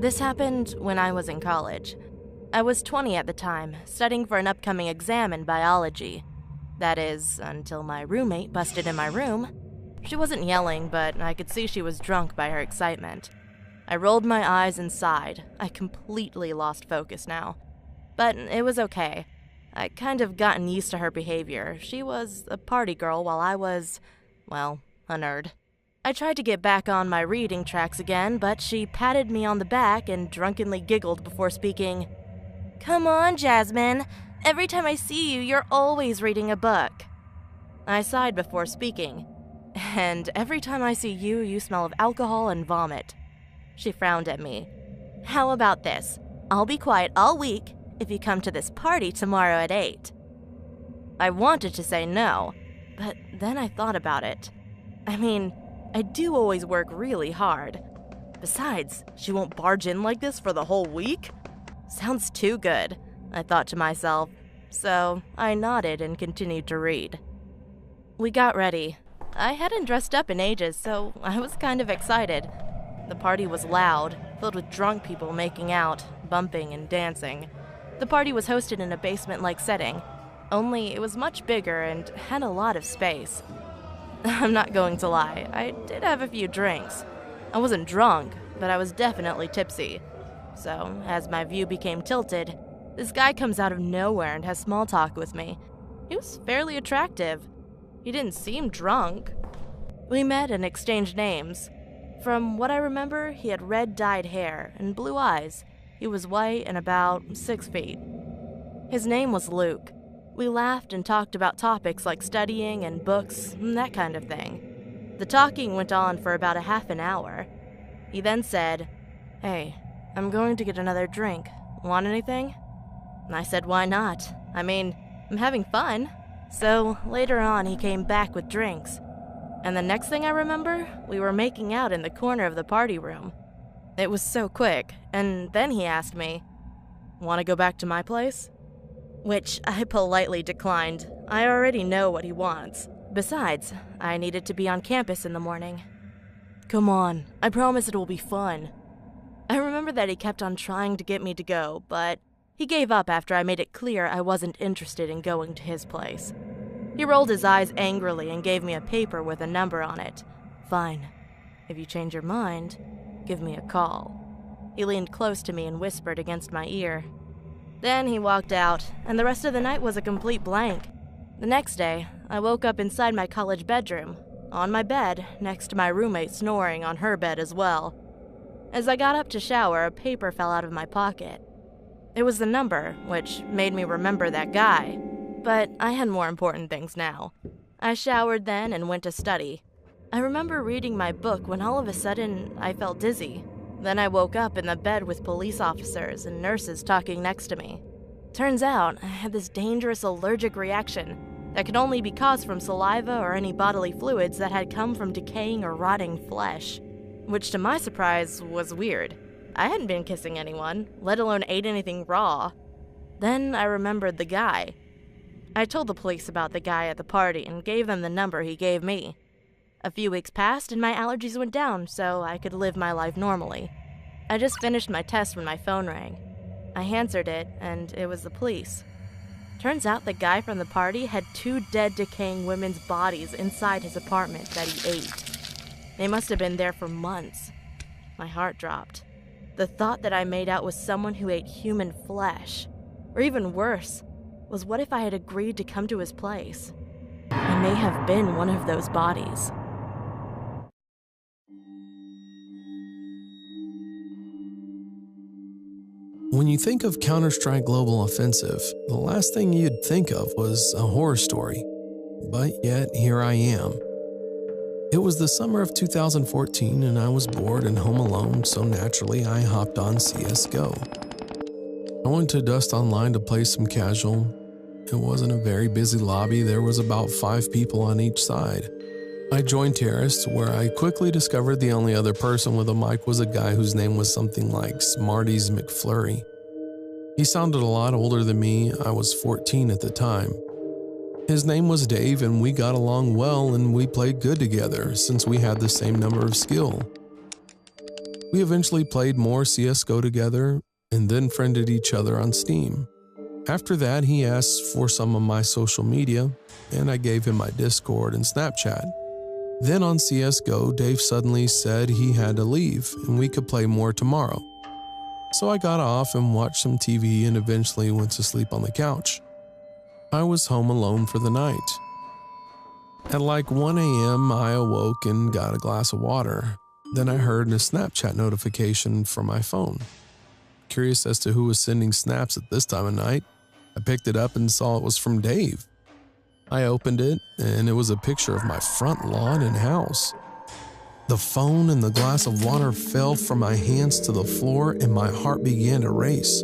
This happened when I was in college. I was 20 at the time, studying for an upcoming exam in biology. That is, until my roommate busted in my room. She wasn't yelling, but I could see she was drunk by her excitement. I rolled my eyes and sighed. I completely lost focus now. But it was okay. I kind of gotten used to her behavior. She was a party girl while I was, well, a nerd. I tried to get back on my reading tracks again, but she patted me on the back and drunkenly giggled before speaking. "Come on, Jasmine. Every time I see you, you're always reading a book." I sighed before speaking. "And every time I see you, you smell of alcohol and vomit." She frowned at me. "How about this? I'll be quiet all week if you come to this party tomorrow at 8. I wanted to say no, but then I thought about it. I mean, I do always work really hard. Besides, she won't barge in like this for the whole week? Sounds too good, I thought to myself, so I nodded and continued to read. We got ready. I hadn't dressed up in ages, so I was kind of excited. The party was loud, filled with drunk people making out, bumping, and dancing. The party was hosted in a basement-like setting, only it was much bigger and had a lot of space. I'm not going to lie, I did have a few drinks. I wasn't drunk, but I was definitely tipsy. So, as my view became tilted, this guy comes out of nowhere and has small talk with me. He was fairly attractive. He didn't seem drunk. We met and exchanged names. From what I remember, he had red dyed hair and blue eyes. He was white and about 6 feet. His name was Luke. We laughed and talked about topics like studying and books and that kind of thing. The talking went on for about a half an hour. He then said, "Hey, I'm going to get another drink. Want anything?" And I said, "Why not? I mean, I'm having fun." So later on, he came back with drinks. And the next thing I remember, we were making out in the corner of the party room. It was so quick, and then he asked me, "Want to go back to my place?" Which I politely declined. I already know what he wants. Besides, I needed to be on campus in the morning. "Come on, I promise it will be fun." I remember that he kept on trying to get me to go, but he gave up after I made it clear I wasn't interested in going to his place. He rolled his eyes angrily and gave me a paper with a number on it. "Fine. If you change your mind, give me a call." He leaned close to me and whispered against my ear. Then he walked out, and the rest of the night was a complete blank. The next day, I woke up inside my college bedroom, on my bed, next to my roommate snoring on her bed as well. As I got up to shower, a paper fell out of my pocket. It was the number, which made me remember that guy. But I had more important things now. I showered then and went to study. I remember reading my book when all of a sudden I felt dizzy. Then I woke up in the bed with police officers and nurses talking next to me. Turns out I had this dangerous allergic reaction that could only be caused from saliva or any bodily fluids that had come from decaying or rotting flesh. Which to my surprise was weird. I hadn't been kissing anyone, let alone ate anything raw. Then I remembered the guy. I told the police about the guy at the party and gave them the number he gave me. A few weeks passed and my allergies went down so I could live my life normally. I just finished my test when my phone rang. I answered it and it was the police. Turns out the guy from the party had 2 dead, decaying women's bodies inside his apartment that he ate. They must have been there for months. My heart dropped. The thought that I made out with someone who ate human flesh. Or even worse, was what if I had agreed to come to his place? I may have been one of those bodies. When you think of Counter-Strike Global Offensive, the last thing you'd think of was a horror story. But yet, here I am. It was the summer of 2014 and I was bored and home alone, so naturally I hopped on CSGO. I went to Dust Online to play some casual. It wasn't a very busy lobby, there was about 5 people on each side. I joined Terraced, where I quickly discovered the only other person with a mic was a guy whose name was something like Smarties McFlurry. He sounded a lot older than me, I was 14 at the time. His name was Dave and we got along well and we played good together since we had the same number of skill. We eventually played more CSGO together and then friended each other on Steam. After that, he asked for some of my social media, and I gave him my Discord and Snapchat. Then on CSGO, Dave suddenly said he had to leave and we could play more tomorrow. So I got off and watched some TV and eventually went to sleep on the couch. I was home alone for the night. At like 1 a.m., I awoke and got a glass of water. Then I heard a Snapchat notification from my phone. Curious as to who was sending snaps at this time of night, I picked it up and saw it was from Dave. I opened it, and it was a picture of my front lawn and house. The phone and the glass of water fell from my hands to the floor, and my heart began to race.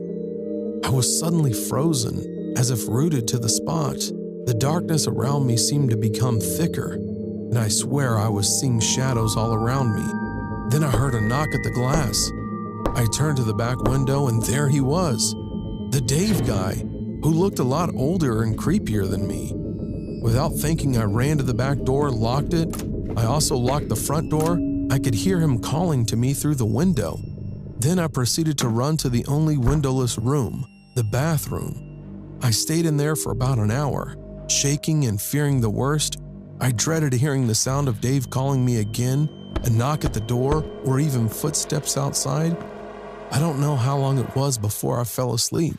I was suddenly frozen, as if rooted to the spot. The darkness around me seemed to become thicker, and I swear I was seeing shadows all around me. Then I heard a knock at the glass. I turned to the back window, and there he was, the Dave guy, who looked a lot older and creepier than me. Without thinking, I ran to the back door, locked it. I also locked the front door. I could hear him calling to me through the window. Then I proceeded to run to the only windowless room, the bathroom. I stayed in there for about an hour, shaking and fearing the worst. I dreaded hearing the sound of Dave calling me again, a knock at the door, or even footsteps outside. I don't know how long it was before I fell asleep.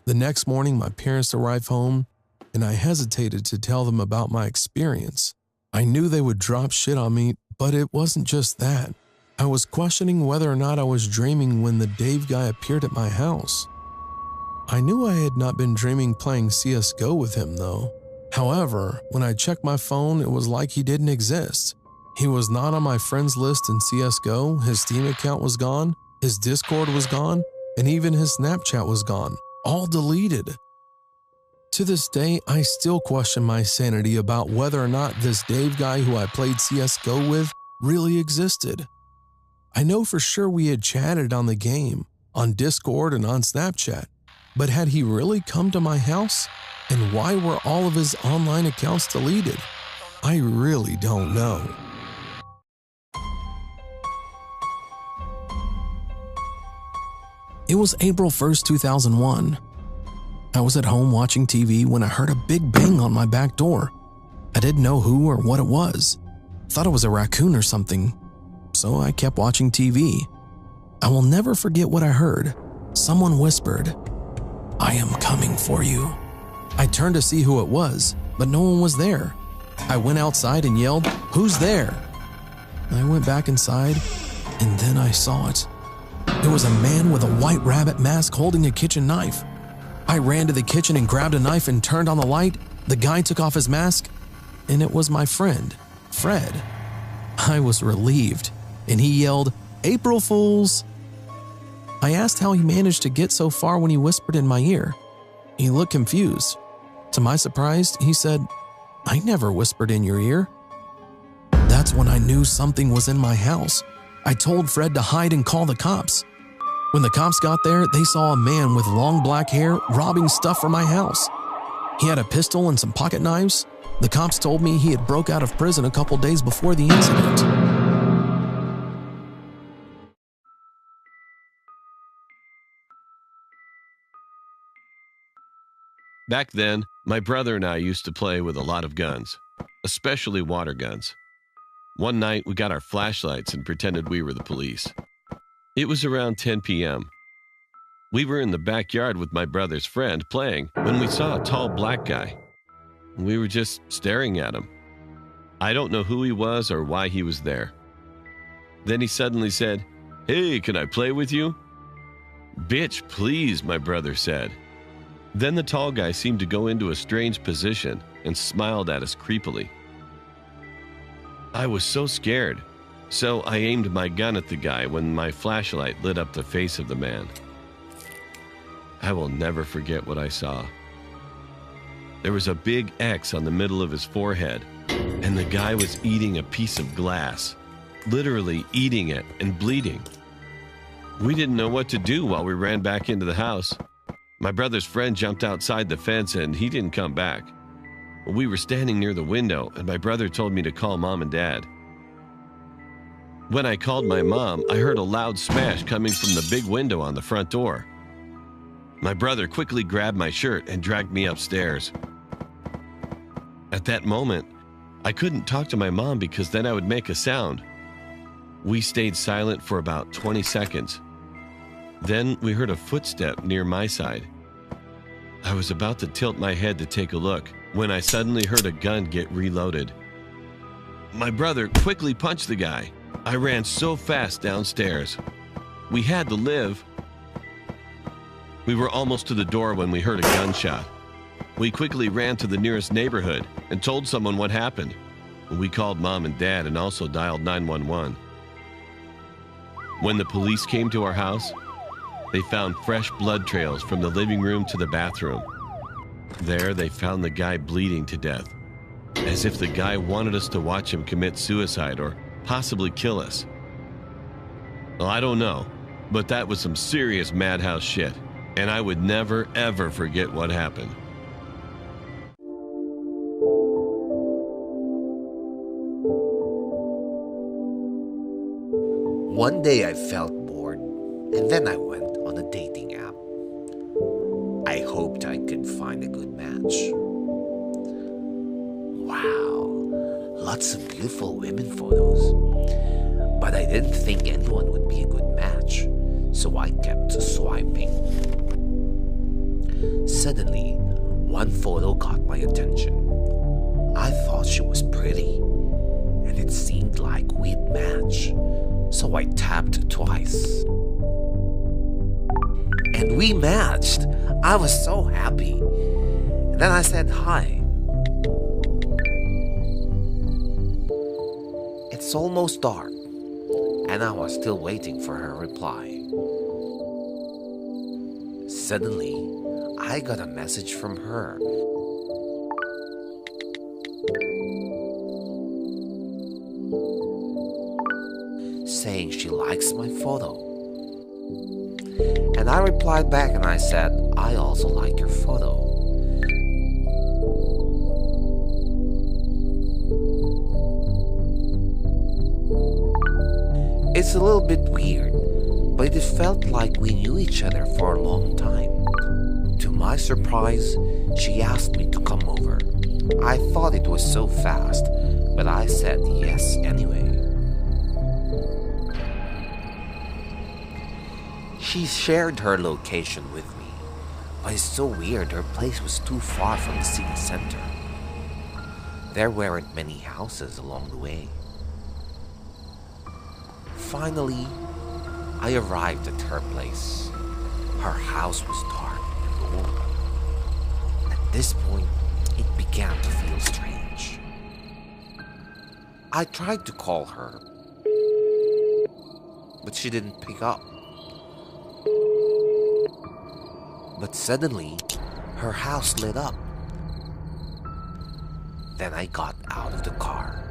The next morning, my parents arrived home, and I hesitated to tell them about my experience. I knew they would drop shit on me, but it wasn't just that. I was questioning whether or not I was dreaming when the Dave guy appeared at my house. I knew I had not been dreaming playing CSGO with him, though. However, when I checked my phone, it was like he didn't exist. He was not on my friends list in CSGO, his Steam account was gone, his Discord was gone, and even his Snapchat was gone, all deleted. To this day, I still question my sanity about whether or not this Dave guy who I played CSGO with really existed. I know for sure we had chatted on the game, on Discord and on Snapchat, but had he really come to my house? And why were all of his online accounts deleted? I really don't know. It was April 1st, 2001. I was at home watching TV when I heard a big bang on my back door. I didn't know who or what it was. Thought it was a raccoon or something, so I kept watching TV. I will never forget what I heard. Someone whispered, "I am coming for you." I turned to see who it was, but no one was there. I went outside and yelled, "Who's there?" I went back inside, and then I saw it. It was a man with a white rabbit mask holding a kitchen knife. I ran to the kitchen and grabbed a knife and turned on the light. The guy took off his mask, and it was my friend, Fred. I was relieved, and he yelled, "April Fools!" I asked how he managed to get so far when he whispered in my ear. He looked confused. To my surprise, he said, "I never whispered in your ear." That's when I knew something was in my house. I told Fred to hide and call the cops. When the cops got there, they saw a man with long black hair robbing stuff from my house. He had a pistol and some pocket knives. The cops told me he had broke out of prison a couple days before the incident. Back then, my brother and I used to play with a lot of guns, especially water guns. One night, we got our flashlights and pretended we were the police. It was around 10 p.m. We were in the backyard with my brother's friend playing when we saw a tall black guy. We were just staring at him. I don't know who he was or why he was there. Then he suddenly said, "Hey, can I play with you?" "Bitch, please," my brother said. Then the tall guy seemed to go into a strange position and smiled at us creepily. I was so scared, so I aimed my gun at the guy when my flashlight lit up the face of the man. I will never forget what I saw. There was a big X on the middle of his forehead, and the guy was eating a piece of glass, literally eating it and bleeding. We didn't know what to do while we ran back into the house. My brother's friend jumped outside the fence and he didn't come back. We were standing near the window and my brother told me to call Mom and Dad. When I called my mom, I heard a loud smash coming from the big window on the front door. My brother quickly grabbed my shirt and dragged me upstairs. At that moment, I couldn't talk to my mom because then I would make a sound. We stayed silent for about 20 seconds. Then we heard a footstep near my side. I was about to tilt my head to take a look when I suddenly heard a gun get reloaded. My brother quickly punched the guy. I ran so fast downstairs. We had to live. We were almost to the door when we heard a gunshot. We quickly ran to the nearest neighborhood and told someone what happened. We called Mom and Dad and also dialed 911. When the police came to our house, they found fresh blood trails from the living room to the bathroom. There, they found the guy bleeding to death, as if the guy wanted us to watch him commit suicide or possibly kill us. Well, I don't know, but that was some serious madhouse shit, and I would never, ever forget what happened. One day I felt bored, and then I went on a dating app. I hoped I could find a good match. Wow, lots of beautiful women photos. But I didn't think anyone would be a good match, so I kept swiping. Suddenly, one photo caught my attention. I thought she was pretty, and it seemed like we'd match. So I tapped twice. And we matched. I was so happy. And then I said hi. It's almost dark, and I was still waiting for her reply. Suddenly, I got a message from her. Saying she likes my photo. And I replied back and I said, I also like your photo. It's a little bit weird, but it felt like we knew each other for a long time. To my surprise, she asked me to come over. I thought it was so fast, but I said yes anyway. She shared her location with me, but it's so weird, her place was too far from the city center. There weren't many houses along the way. Finally, I arrived at her place. Her house was dark and old. At this point, it began to feel strange. I tried to call her, but she didn't pick up. But suddenly, her house lit up. Then I got out of the car.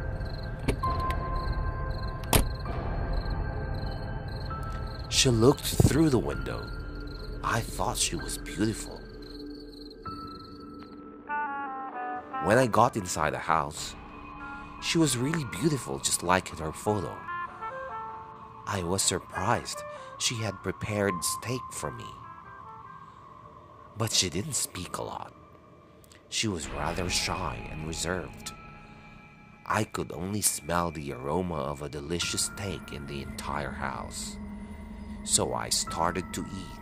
She looked through the window. I thought she was beautiful. When I got inside the house, she was really beautiful, just like in her photo. I was surprised she had prepared steak for me. But she didn't speak a lot. She was rather shy and reserved. I could only smell the aroma of a delicious steak in the entire house. So I started to eat.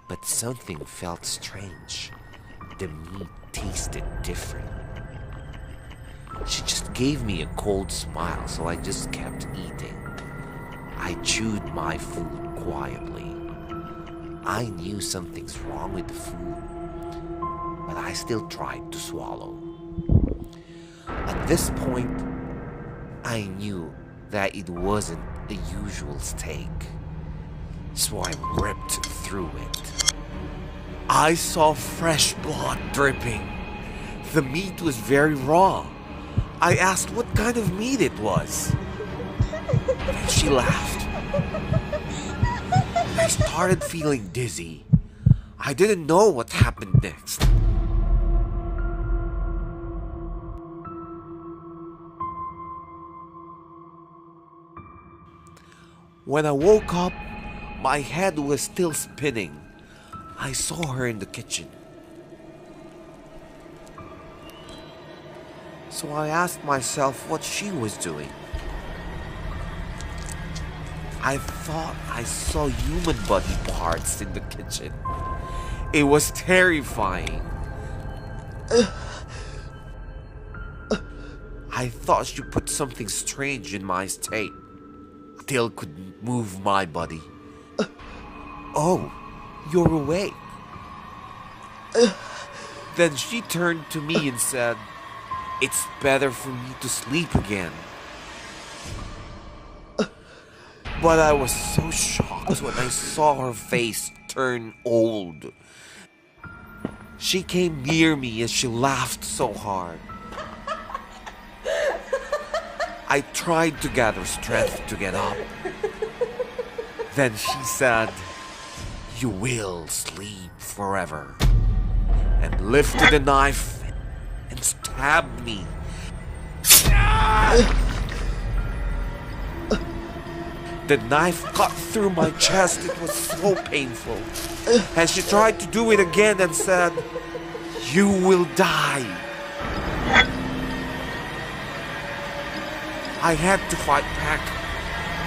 But something felt strange. The meat tasted different. She just gave me a cold smile, so I just kept eating. I chewed my food quietly. I knew something's wrong with the food, but I still tried to swallow. At this point, I knew that it wasn't a usual steak, so I ripped through it. I saw fresh blood dripping. The meat was very raw. I asked what kind of meat it was. And she laughed. I started feeling dizzy. I didn't know what happened next. When I woke up, my head was still spinning. I saw her in the kitchen. So I asked myself what she was doing. I thought I saw human body parts in the kitchen. It was terrifying. I thought she put something strange in my state. Still couldn't move my body. Oh, you're awake. Then she turned to me and said, "It's better for me to sleep again." But I was so shocked when I saw her face turn old. She came near me and she laughed so hard. I tried to gather strength to get up. Then she said, "You will sleep forever," and lifted a knife and stabbed me. The knife cut through my chest. It was so painful. And she tried to do it again and said, "You will die." I had to fight back.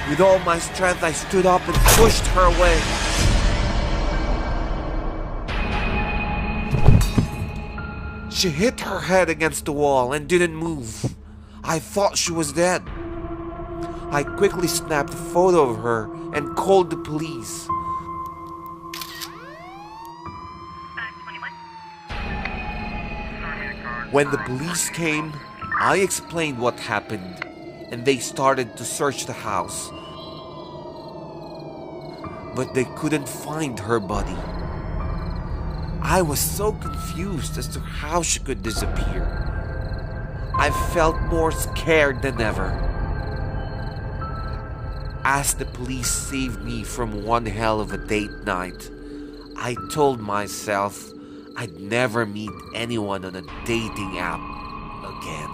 With all my strength, I stood up and pushed her away. She hit her head against the wall and didn't move. I thought she was dead. I quickly snapped a photo of her and called the police. When the police came, I explained what happened, and they started to search the house. But they couldn't find her body. I was so confused as to how she could disappear. I felt more scared than ever. As the police saved me from one hell of a date night, I told myself I'd never meet anyone on a dating app again.